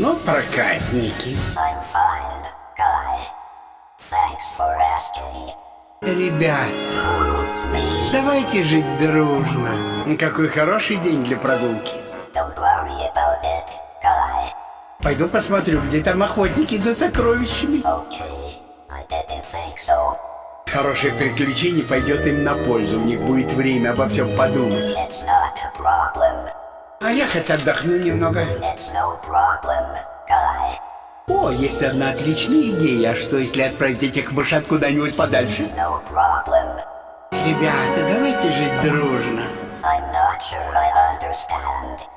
Ну, проказники. I'm fine, Guy. Thanks for asking. Ребята, давайте жить дружно. Какой хороший день для прогулки. Don't worry about it, Guy. Пойду посмотрю, где там охотники за сокровищами. Okay, I didn't think so. Хорошее приключение пойдет им на пользу. У них будет время обо всем подумать. It's not a problem. А я хоть отдохну немного. It's no problem, Guy. О, есть одна отличная идея. А что, если отправить этих мышат куда-нибудь подальше? No problem. Ребята, давайте жить дружно. I'm not sure I understand.